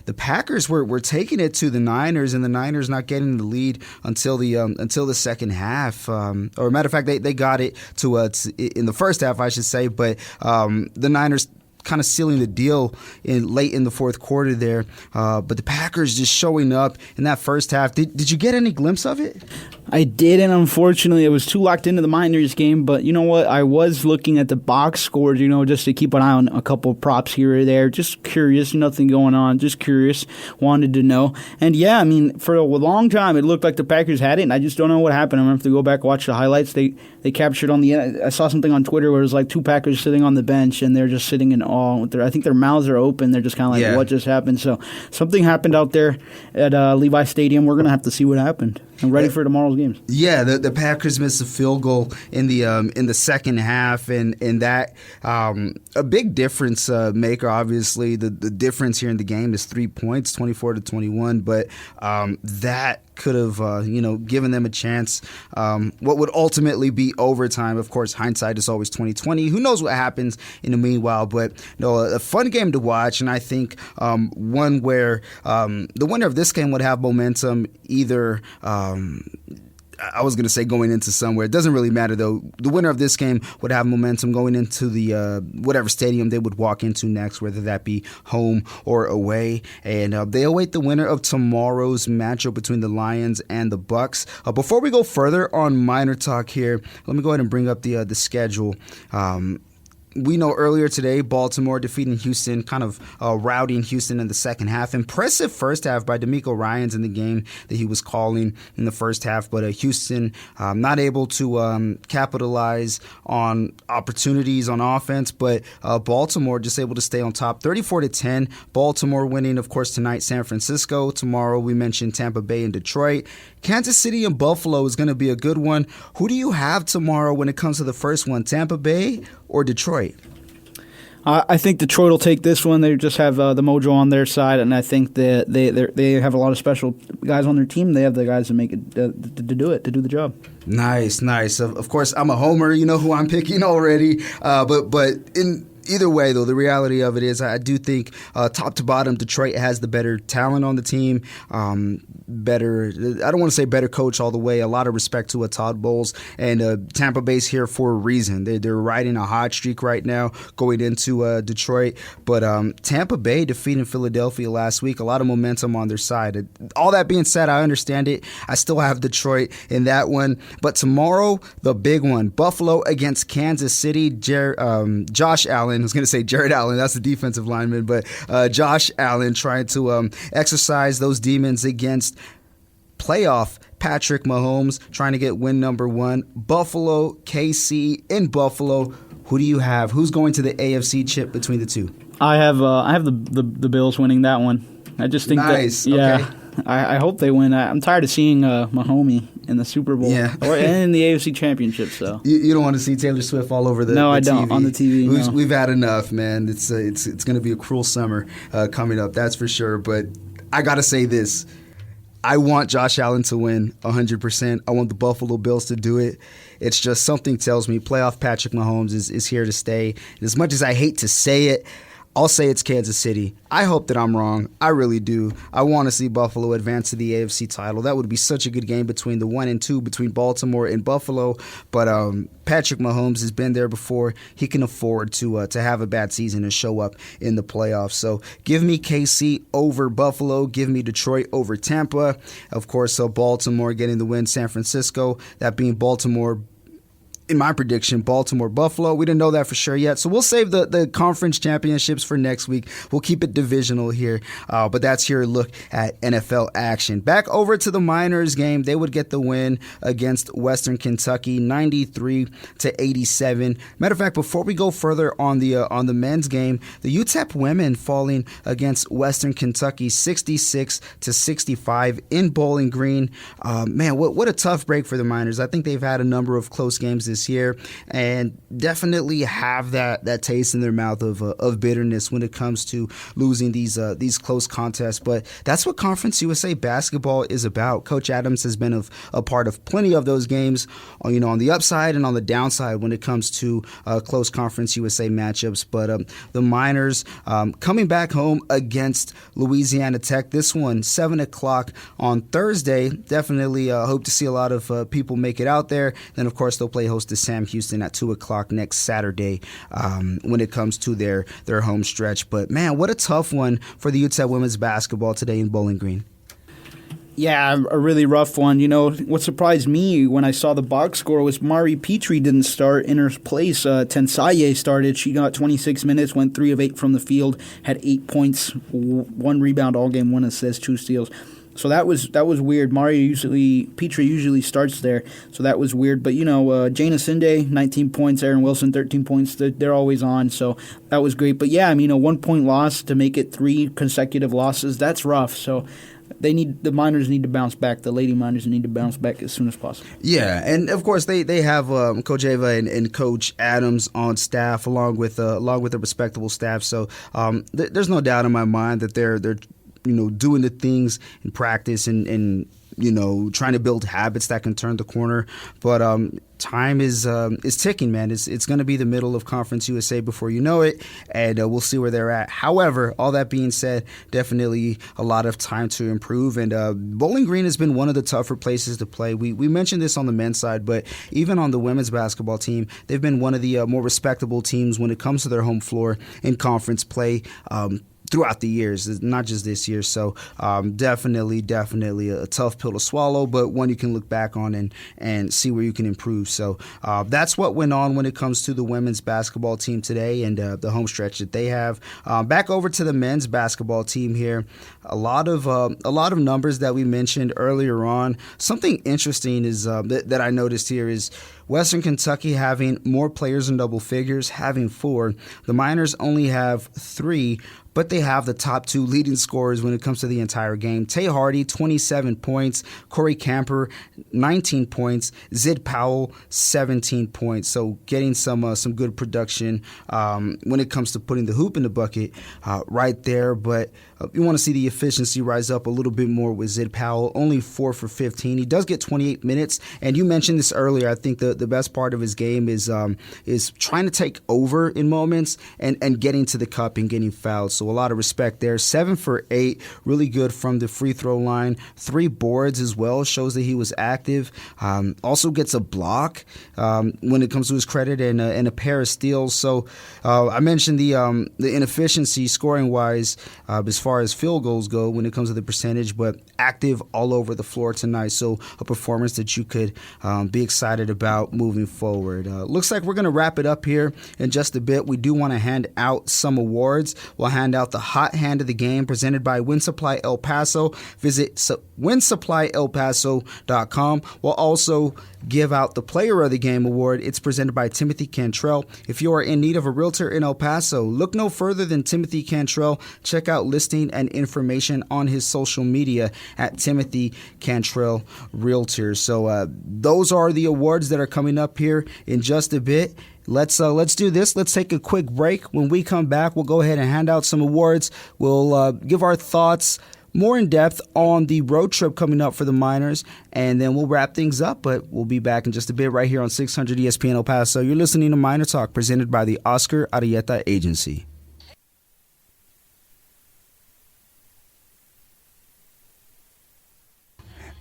B: the Packers were taking it to the Niners, and the Niners not getting the lead until the second half. Or matter of fact, they got it to in the first half, I should say. But the Niners kind of sealing the deal late in the fourth quarter there. But the Packers just showing up in that first half. Did you get any glimpse of it?
D: I did, and unfortunately, I was too locked into the Miners game. But you know what? I was looking at the box scores, just to keep an eye on a couple of props here or there. Just curious, nothing going on. Just curious, wanted to know. And yeah, I mean, for a long time, it looked like the Packers had it, and I just don't know what happened. I'm going to have to go back and watch the highlights. They captured on the end. I saw something on Twitter where it was like two Packers sitting on the bench, and they're just sitting in awe. I think their mouths are open. They're just kind of like, What just happened? So something happened out there at Levi Stadium. We're going to have to see what happened. I'm ready for tomorrow's games.
B: Yeah, the Packers missed a field goal in the second half, and that a big difference maker. Obviously, the difference here in the game is 3 points, 24-21. But that could have given them a chance. What would ultimately be overtime. Of course, hindsight is always 20/20. Who knows what happens in the meanwhile? But a fun game to watch, and I think one where the winner of this game would have momentum either. I was going to say going into somewhere. It doesn't really matter, though. The winner of this game would have momentum going into the whatever stadium they would walk into next, whether that be home or away. And they await the winner of tomorrow's matchup between the Lions and the Bucks. Before we go further on Miner Talk here, let me go ahead and bring up the schedule. we know earlier today, Baltimore defeating Houston, kind of routing Houston in the second half. Impressive first half by D'Amico Ryans in the game that he was calling in the first half, but Houston not able to capitalize on opportunities on offense, but Baltimore just able to stay on top, 34-10. Baltimore winning, of course, tonight, San Francisco. Tomorrow, we mentioned Tampa Bay and Detroit. Kansas City and Buffalo is going to be a good one. Who do you have tomorrow when it comes to the first one, Tampa Bay or Detroit?
D: I think Detroit will take this one. They just have the mojo on their side, and I think that they have a lot of special guys on their team. They have the guys to make it to do the job. Nice.
B: Of course, I'm a homer. You know who I'm picking already. But in either way, though, the reality of it is I do think top to bottom, Detroit has the better talent on the team. Better, I don't want to say better coach all the way. A lot of respect to Todd Bowles, and Tampa Bay's here for a reason. They're riding a hot streak right now going into Detroit. But Tampa Bay defeating Philadelphia last week, a lot of momentum on their side. All that being said, I understand it. I still have Detroit in that one. But tomorrow, the big one, Buffalo against Kansas City. Josh Allen, I was going to say Jared Allen, that's the defensive lineman, but Josh Allen trying to exercise those demons against playoff Patrick Mahomes, trying to get win number 1. Buffalo, KC in Buffalo. Who do you have? Who's going to the AFC chip between the two?
D: I have the Bills winning that one. I just think
B: nice.
D: That, yeah.
B: Okay.
D: I hope they win. I'm tired of seeing Mahomes in the Super Bowl and in the AFC Championship. So
B: you don't want to see Taylor Swift all over the
D: no,
B: the
D: I don't
B: TV.
D: on the TV.
B: We've had enough, man. It's going to be a cruel summer coming up, that's for sure. But I got to say this. I want Josh Allen to win 100%. I want the Buffalo Bills to do it. It's just something tells me playoff Patrick Mahomes is here to stay. And as much as I hate to say it, I'll say it's Kansas City. I hope that I'm wrong. I really do. I want to see Buffalo advance to the AFC title. That would be such a good game between the 1 and 2, between Baltimore and Buffalo. But Patrick Mahomes has been there before. He can afford to have a bad season and show up in the playoffs. So give me KC over Buffalo. Give me Detroit over Tampa. Of course, Baltimore getting the win. San Francisco, that being Baltimore. In my prediction, Baltimore-Buffalo. We didn't know that for sure yet, so we'll save the conference championships for next week. We'll keep it divisional here, but that's your look at NFL action. Back over to the Miners game. They would get the win against Western Kentucky, 93-87. Matter of fact, before we go further on the men's game, the UTEP women falling against Western Kentucky, 66-65 in Bowling Green. Man, what a tough break for the Miners. I think they've had a number of close games this year, and definitely have that taste in their mouth of bitterness when it comes to losing these close contests. But that's what Conference USA basketball is about. Coach Adams has been a part of plenty of those games, on the upside and on the downside when it comes to close Conference USA matchups. But the Miners coming back home against Louisiana Tech. This one 7:00 on Thursday. Definitely hope to see a lot of people make it out there. Then of course they'll play host to Sam Houston at 2:00 next Saturday when it comes to their home stretch. But man, what a tough one for the UTEP women's basketball today in Bowling Green.
D: Yeah, a really rough one. What surprised me when I saw the box score was Mari Petrie didn't start. In her place, Tensaye started. She got 26 minutes, went 3 of 8 from the field, had 8 points, 1 rebound all game, 1 assist, 2 steals. So that was weird. Petrie usually starts there, so that was weird. But Jana Sinde, 19 points, Aaron Wilson, 13 points. They're always on, so that was great. But yeah, 1 point loss to make it 3 consecutive losses, that's rough. So the Miners need to bounce back. The Lady Miners need to bounce back as soon as possible.
B: Yeah, and of course they have Coach Ava and Coach Adams on staff along with a respectable staff. So there's no doubt in my mind that they're doing the things in practice and trying to build habits that can turn the corner. But time is ticking, man. It's going to be the middle of Conference USA before you know it, and we'll see where they're at. However, all that being said, definitely a lot of time to improve. And Bowling Green has been one of the tougher places to play. We mentioned this on the men's side, but even on the women's basketball team, they've been one of the more respectable teams when it comes to their home floor in conference play. throughout the years, not just this year. So definitely a tough pill to swallow, but one you can look back on and see where you can improve. So that's what went on when it comes to the women's basketball team today and the home stretch that they have. Back over to the men's basketball team here. A lot of numbers that we mentioned earlier on. Something interesting is that I noticed here is Western Kentucky having more players in double figures, having 4. The Miners only have 3, but they have the top 2 leading scorers when it comes to the entire game. Tay Hardy, 27 points. Corey Camper, 19 points. Zid Powell, 17 points. So getting some good production when it comes to putting the hoop in the bucket right there. But you want to see the efficiency rise up a little bit more with Zid Powell, only 4 for 15. He does get 28 minutes, and you mentioned this earlier. I think the best part of his game is trying to take over in moments and getting to the cup and getting fouled. So a lot of respect there. 7 for 8, really good from the free throw line. 3 boards as well, shows that he was active. Also gets a block when it comes to his credit and a pair of steals. So I mentioned the inefficiency scoring wise as far as field goals go when it comes to the percentage, but active all over the floor tonight. So a performance that you could be excited about moving forward. Looks like we're going to wrap it up here in just a bit. We do want to hand out some awards. We'll hand out the Hot Hand of the Game presented by Wind Supply El Paso. Visit windsupplyelpaso.com. We'll also give out the Player of the Game award. It's presented by Timothy Cantrell. If you are in need of a realtor in El Paso, look no further than Timothy Cantrell. Check out listing and information on his social media at Timothy Cantrell Realtor. So those are the awards that are coming up here in just a bit. Let's do this. Let's take a quick break. When we come back, we'll go ahead and hand out some awards. We'll give our thoughts more in depth on the road trip coming up for the Miners, and then we'll wrap things up. But we'll be back in just a bit right here on 600 ESPN El Paso. You're listening to Miner Talk, presented by the Oscar Arieta Agency.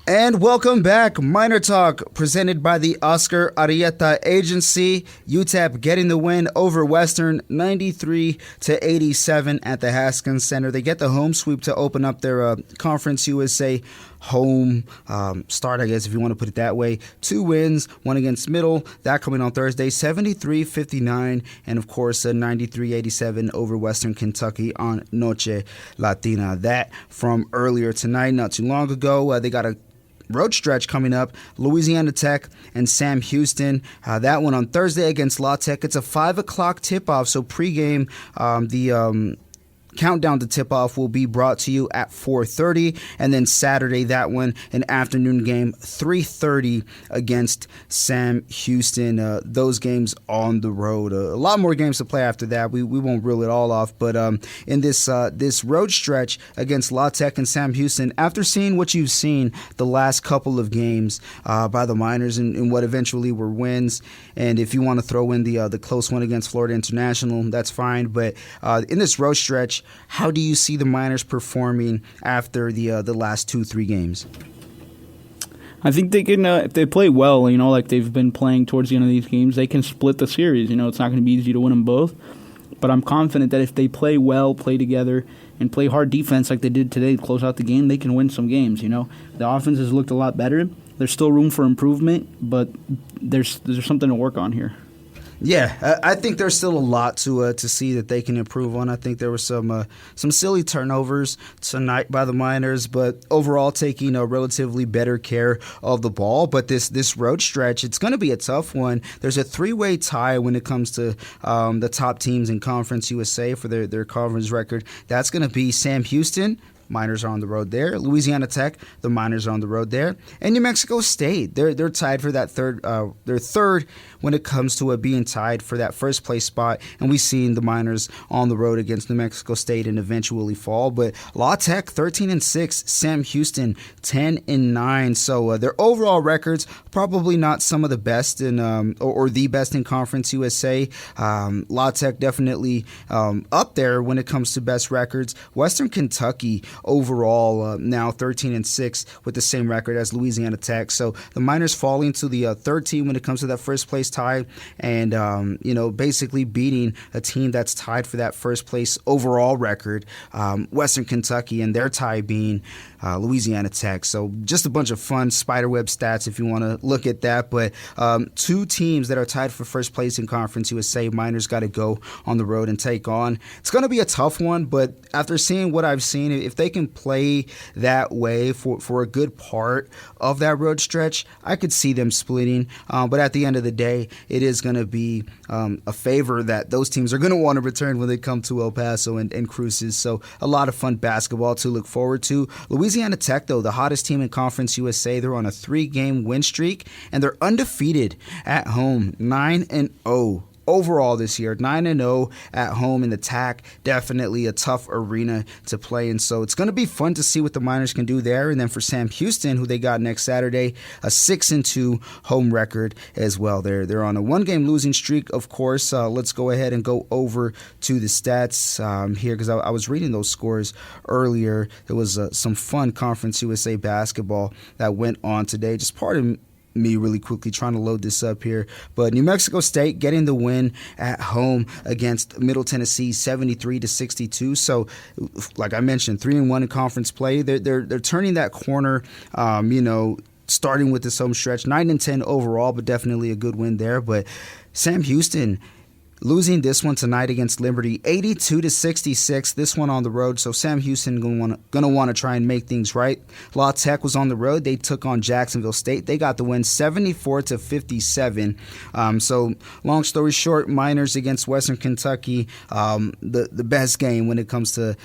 B: And welcome back. Miner Talk, presented by the Oscar Arieta Agency. UTEP getting the win over Western, 93-87 at the Haskins Center. They get the home sweep to open up their Conference USA home start, I guess, if you want to put it that way. 2 wins, one against Middle, that coming on Thursday, 73-59, and of course 93-87 over Western Kentucky on Noche Latina. That from earlier tonight, not too long ago. They got a road stretch coming up, Louisiana Tech and Sam Houston. That one on Thursday against La Tech. It's a 5 o'clock tip-off, so pregame, the countdown to tip-off will be brought to you at 4:30, and then Saturday, that one, an afternoon game, 3:30 against Sam Houston. Those games on the road. A lot more games to play after that. We won't reel it all off, but in this road stretch against La Tech and Sam Houston, after seeing what you've seen the last couple of games by the Miners and what eventually were wins, and if you want to throw in the close one against Florida International, that's fine, but in this road stretch, how do you see the Miners performing after the last 2-3 games?
D: I think they can, if they play well, like they've been playing towards the end of these games, they can split the series. It's not going to be easy to win them both, but I'm confident that if they play well, play together, and play hard defense like they did today to close out the game, they can win some games. The offense has looked a lot better. There's still room for improvement, but there's something to work on here.
B: Yeah, I think there's still a lot to see that they can improve on. I think there were some silly turnovers tonight by the Miners, but overall taking a relatively better care of the ball. But this road stretch, it's going to be a tough one. There's a 3-way tie when it comes to the top teams in Conference USA for their conference record. That's going to be Sam Houston. Miners are on the road there. Louisiana Tech, the Miners are on the road there. And New Mexico State, they're tied for that third. They're third when it comes to being tied for that first place spot. And we've seen the Miners on the road against New Mexico State and eventually fall. But La Tech 13-6, Sam Houston 10-9. So their overall records probably not some of the best in or the best in Conference USA. La Tech definitely up there when it comes to best records. Western Kentucky overall, now 13-6 with the same record as Louisiana Tech. So the Miners falling to the third team when it comes to that first place tie, and basically beating a team that's tied for that first place overall record, Western Kentucky, and their tie being Louisiana Tech. So just a bunch of fun spiderweb stats if you want to look at that. But two teams that are tied for first place in Conference USA, Miners got to go on the road and take on. It's going to be a tough one, but after seeing what I've seen, if they can play that way for a good part of that road stretch, I could see them splitting. But at the end of the day, it is going to be a favor that those teams are going to want to return when they come to El Paso and Cruces. So a lot of fun basketball to look forward to. Louisiana Tech, though, the hottest team in Conference USA, they're on a 3-game win streak, and they're undefeated at home, 9-0. Overall this year, 9-0 at home in the TAC, definitely a tough arena to play in. So it's going to be fun to see what the Miners can do there. And then for Sam Houston, who they got next Saturday, a 6-2 home record as well. They're on a 1-game losing streak, of course. Let's go ahead and go over to the stats here, because I was reading those scores earlier. There was some fun Conference USA basketball that went on today. Just pardon me really quickly trying to load this up here, but New Mexico State getting the win at home against Middle Tennessee, 73-62. So, like I mentioned, 3-1 in conference play. They're turning that corner. Starting with this home stretch, 9-10 overall, but definitely a good win there. But Sam Houston losing this one tonight against Liberty, 82-66. This one on the road, so Sam Houston gonna want to try and make things right. La Tech was on the road. They took on Jacksonville State. They got the win, 74-57. So long story short, Miners against Western Kentucky, the best game when it comes to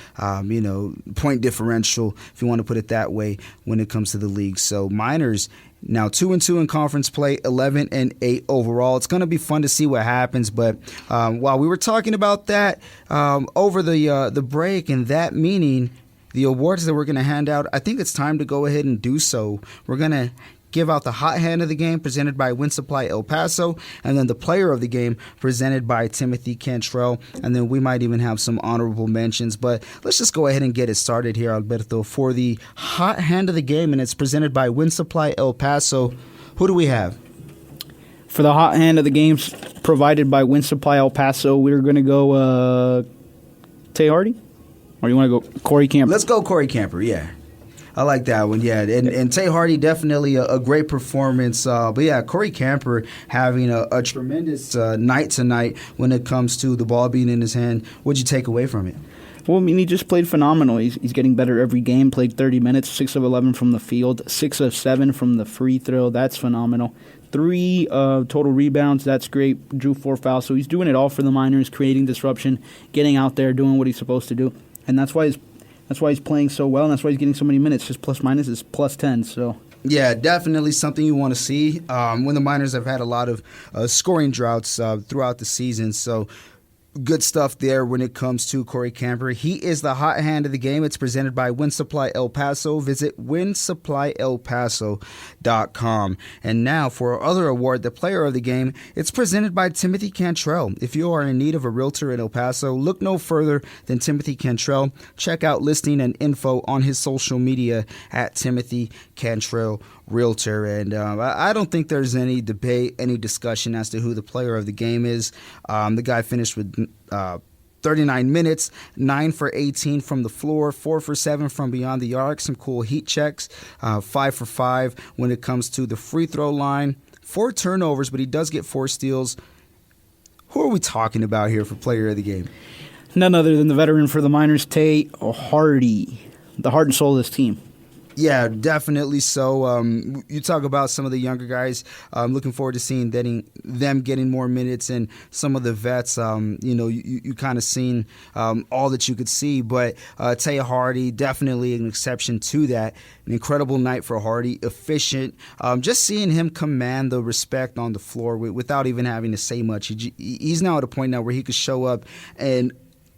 B: point differential, if you want to put it that way, when it comes to the league. So Miners now 2-2 in conference play, 11-8 overall. It's going to be fun to see what happens. But while we were talking about that over the break, and that meaning the awards that we're going to hand out, I think it's time to go ahead and do so. We're going to give out the hot hand of the game presented by Wind Supply El Paso, and then the player of the game presented by Timothy Cantrell, and then we might even have some honorable mentions. But let's just go ahead and get it started here, Alberto, for the hot hand of the game, and it's presented by Wind Supply El Paso. Who do we have?
D: For the hot hand of the games provided by Wind Supply El Paso, we're going to go Tay Hardy? Or you want to go Corey Camper?
B: Let's go Corey Camper, yeah. I like that one, yeah. And Tay Hardy, definitely a great performance. But yeah, Corey Camper having a tremendous night tonight when it comes to the ball being in his hand. What'd you take away from it?
D: Well, I mean, he just played phenomenal. He's getting better every game. Played 30 minutes, 6 of 11 from the field, 6 of 7 from the free throw. That's phenomenal. 3 total rebounds. That's great. Drew 4 fouls. So he's doing it all for the Miners, creating disruption, getting out there, doing what he's supposed to do. And that's why he's playing so well, and that's why he's getting so many minutes. His plus-minus is +10, so...
B: Yeah, definitely something you want to see when the Miners have had a lot of scoring droughts throughout the season. So good stuff there when it comes to Corey Camper. He is the hot hand of the game. It's presented by Wind Supply El Paso. Visit windsupplyelpaso.com. And now for our other award, the player of the game, it's presented by Timothy Cantrell. If you are in need of a realtor in El Paso, look no further than Timothy Cantrell. Check out listing and info on his social media at Timothy Cantrell Realtor. And I don't think there's any debate, any discussion as to who the player of the game is. The guy finished with 39 minutes, 9 for 18 from the floor, 4 for 7 from beyond the arc, some cool heat checks, 5 for 5 when it comes to the free throw line, 4 turnovers, but he does get 4 steals. Who are we talking about here for player of the game?
D: None other than the veteran for the Miners, Tay Hardy, the heart and soul of this team.
B: Yeah, definitely so. You talk about some of the younger guys. I'm looking forward to seeing them getting more minutes, and some of the vets, you kind of seen all that you could see. But Tay Hardy, definitely an exception to that. An incredible night for Hardy, efficient. Just seeing him command the respect on the floor without even having to say much. He's now at a point now where he could show up and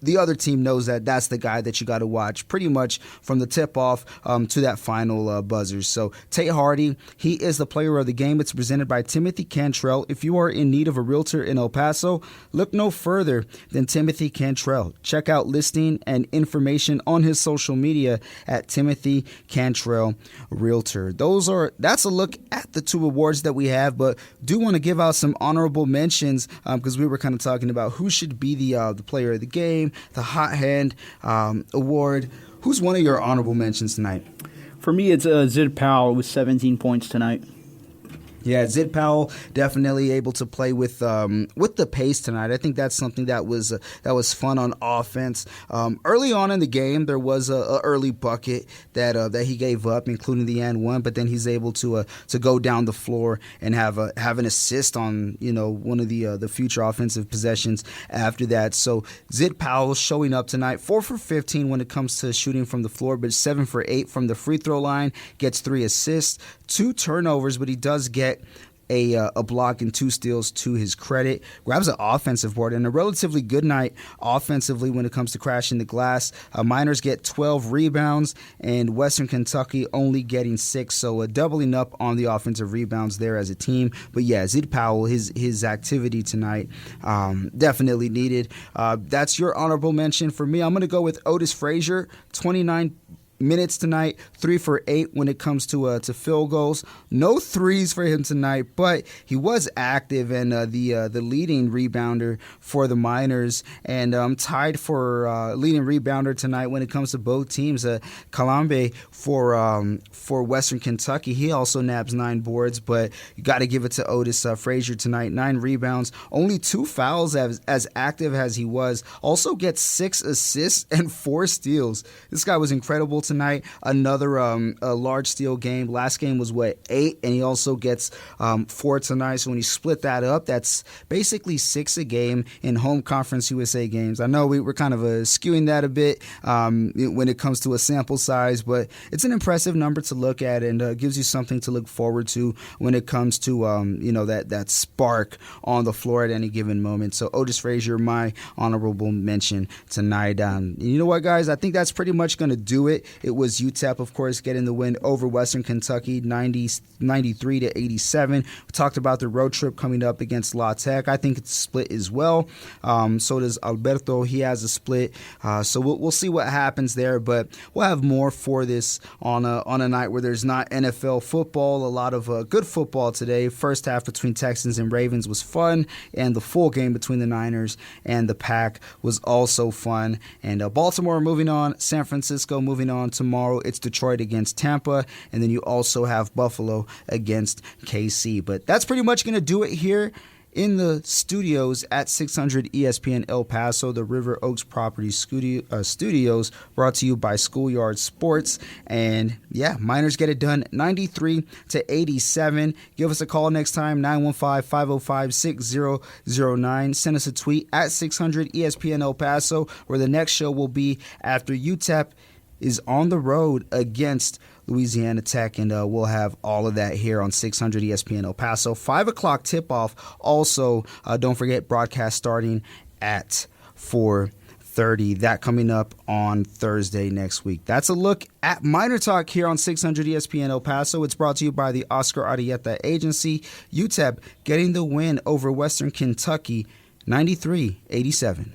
B: the other team knows that that's the guy that you got to watch pretty much from the tip-off to that final buzzer. So Tate Hardy, he is the player of the game. It's presented by Timothy Cantrell. If you are in need of a realtor in El Paso, look no further than Timothy Cantrell. Check out listing and information on his social media at Timothy Cantrell Realtor. That's a look at the two awards that we have, but do want to give out some honorable mentions because we were kind of talking about who should be the player of the game, the Hot Hand Award. Who's one of your honorable mentions tonight?
D: For me, it's Zid Powell with 17 points tonight.
B: Yeah, Zid Powell definitely able to play with the pace tonight. I think that's something that was fun on offense. Early on in the game, there was a early bucket that he gave up, including the and one. But then he's able to go down the floor and have an assist on one of the future offensive possessions after that. So Zid Powell showing up tonight, 4 for 15 when it comes to shooting from the floor, but 7 for 8 from the free throw line. Gets 3 assists, 2 turnovers, but he does get a block and 2 steals to his credit. Grabs an offensive board and a relatively good night offensively when it comes to crashing the glass. Miners get 12 rebounds and Western Kentucky only getting 6, so doubling up on the offensive rebounds there as a team. But yeah, Zid Powell, his activity tonight definitely needed. That's your honorable mention. For me, I'm going to go with Otis Frazier, 29 minutes tonight, 3 for 8 when it comes to field goals. No threes for him tonight, but he was active and the leading rebounder for the Miners, and tied for leading rebounder tonight when it comes to both teams. Kalambe for Western Kentucky, he also nabs 9 boards, but you got to give it to Otis Frazier tonight. 9 rebounds, only 2 fouls as active as he was. Also gets 6 assists and 4 steals. This guy was incredible tonight. Another a large steal game. Last game was 8, and he also gets 4 tonight. So when you split that up, that's basically 6 a game in home Conference USA games. I know we're kind of skewing that a bit when it comes to a sample size, but it's an impressive number to look at and gives you something to look forward to when it comes to that spark on the floor at any given moment. So Otis Frazier, my honorable mention tonight. You know what, guys? I think that's pretty much going to do it. It was UTEP, of course, getting the win over Western Kentucky, 93 to 87. We talked about the road trip coming up against La Tech. I think it's split as well. So does Alberto. He has a split. So we'll see what happens there. But we'll have more for this on a night where there's not NFL football. A lot of good football today. First half between Texans and Ravens was fun, and the full game between the Niners and the Pack was also fun. And Baltimore moving on, San Francisco moving on. Tomorrow it's Detroit against Tampa, and then you also have Buffalo against KC. But that's pretty much going to do it here in the studios at 600 ESPN El Paso, the River Oaks Properties studios, brought to you by Schoolyard Sports. And yeah, Miners get it done 93 to 87. Give us a call next time, 915-505-6009. Send us a tweet at 600 ESPN El Paso, where the next show will be after UTEP is on the road against Louisiana Tech, and we'll have all of that here on 600 ESPN El Paso. 5 o'clock tip-off. Also, don't forget, broadcast starting at 4:30. That coming up on Thursday next week. That's a look at MinerTalk here on 600 ESPN El Paso. It's brought to you by the Oscar Arieta Agency. UTEP getting the win over Western Kentucky, 93-87.